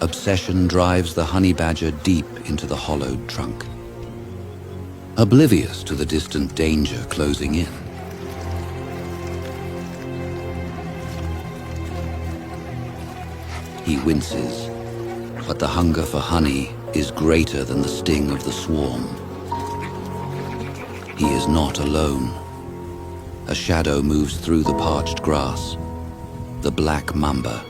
Obsession drives the honey badger deep into the hollowed trunk. Oblivious to the distant danger closing in, he winces, but the hunger for honey is greater than the sting of the swarm. He is not alone. A shadow moves through the parched grass. The black mamba.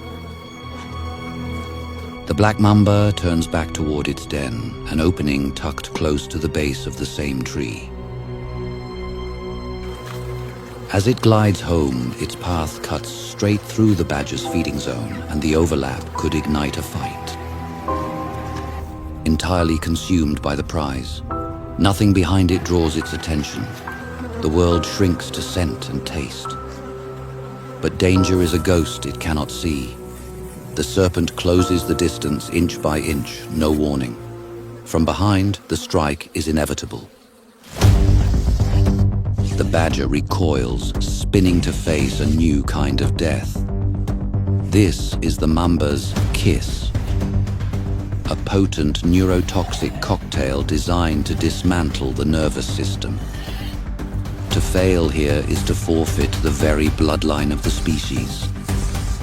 The black mamba turns back toward its den, an opening tucked close to the base of the same tree. As it glides home, its path cuts straight through the badger's feeding zone, and the overlap could ignite a fight. Entirely consumed by the prize, nothing behind it draws its attention. The world shrinks to scent and taste. But danger is a ghost it cannot see. The serpent closes the distance inch by inch, no warning. From behind, the strike is inevitable. The badger recoils, spinning to face a new kind of death. This is the mamba's kiss, a potent neurotoxic cocktail designed to dismantle the nervous system. To fail here is to forfeit the very bloodline of the species.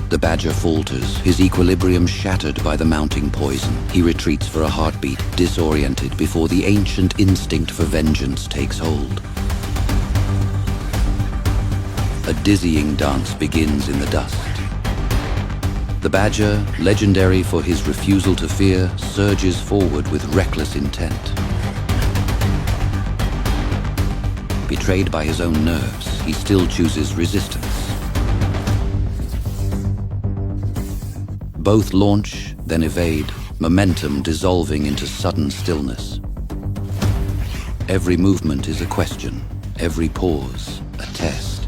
The badger falters, his equilibrium shattered by the mounting poison. He retreats for a heartbeat, disoriented before the ancient instinct for vengeance takes hold. A dizzying dance begins in the dust. The badger, legendary for his refusal to fear, surges forward with reckless intent. Betrayed by his own nerves, he still chooses resistance. Both launch, then evade, momentum dissolving into sudden stillness. Every movement is a question, every pause a test.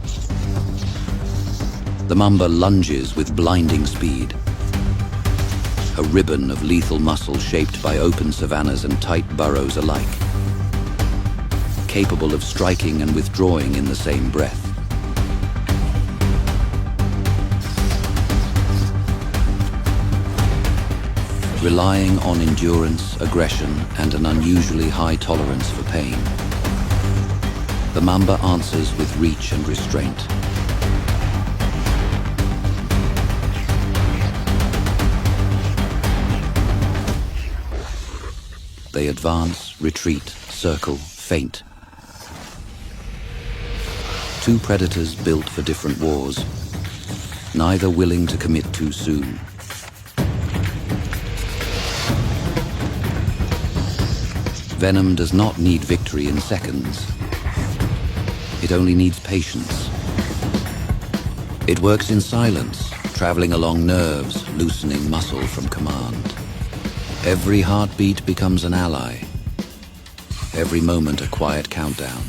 The mamba lunges with blinding speed. A ribbon of lethal muscle shaped by open savannas and tight burrows alike, capable of striking and withdrawing in the same breath. Relying on endurance, aggression, and an unusually high tolerance for pain, the mamba answers with reach and restraint. They advance, retreat, circle, feint. Two predators built for different wars, neither willing to commit too soon. Venom does not need victory in seconds. It only needs patience. It works in silence, traveling along nerves, loosening muscle from command. Every heartbeat becomes an ally. Every moment a quiet countdown.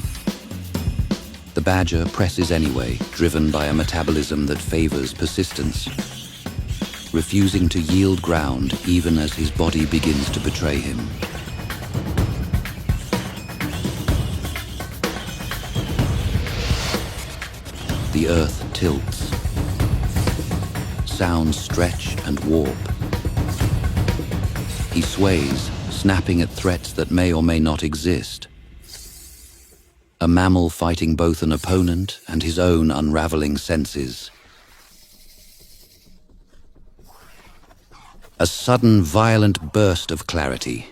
The badger presses anyway, driven by a metabolism that favors persistence, refusing to yield ground even as his body begins to betray him. The earth tilts. Sounds stretch and warp. He sways, snapping at threats that may or may not exist. A mammal fighting both an opponent and his own unraveling senses. A sudden, violent burst of clarity.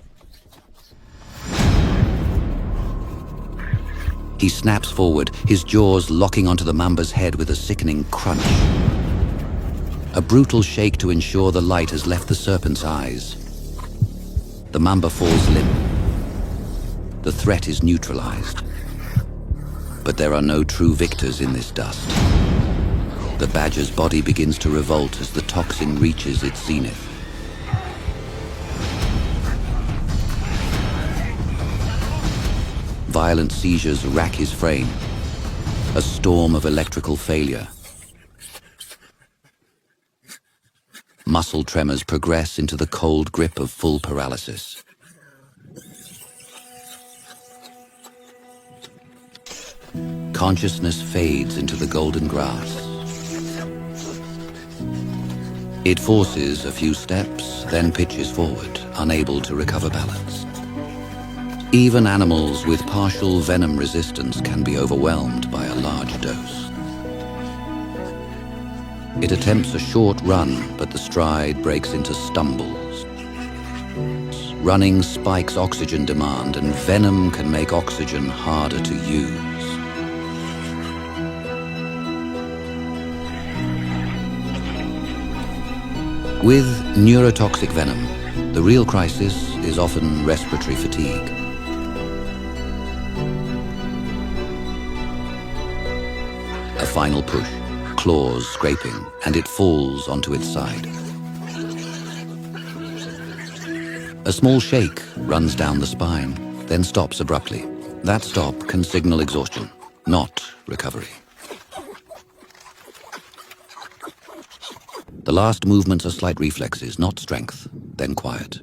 He snaps forward, his jaws locking onto the mamba's head with a sickening crunch. A brutal shake to ensure the light has left the serpent's eyes. The mamba falls limp. The threat is neutralized. But there are no true victors in this dust. The badger's body begins to revolt as the toxin reaches its zenith. Violent seizures rack his frame. A storm of electrical failure. Muscle tremors progress into the cold grip of full paralysis. Consciousness fades into the golden grass. It forces a few steps, then pitches forward, unable to recover balance. Even animals with partial venom resistance can be overwhelmed by a large dose. It attempts a short run, but the stride breaks into stumbles. Running spikes oxygen demand, and venom can make oxygen harder to use. With neurotoxic venom, the real crisis is often respiratory fatigue. A final push, claws scraping, and it falls onto its side. A small shake runs down the spine, then stops abruptly. That stop can signal exhaustion, not recovery. The last movements are slight reflexes, not strength, then quiet.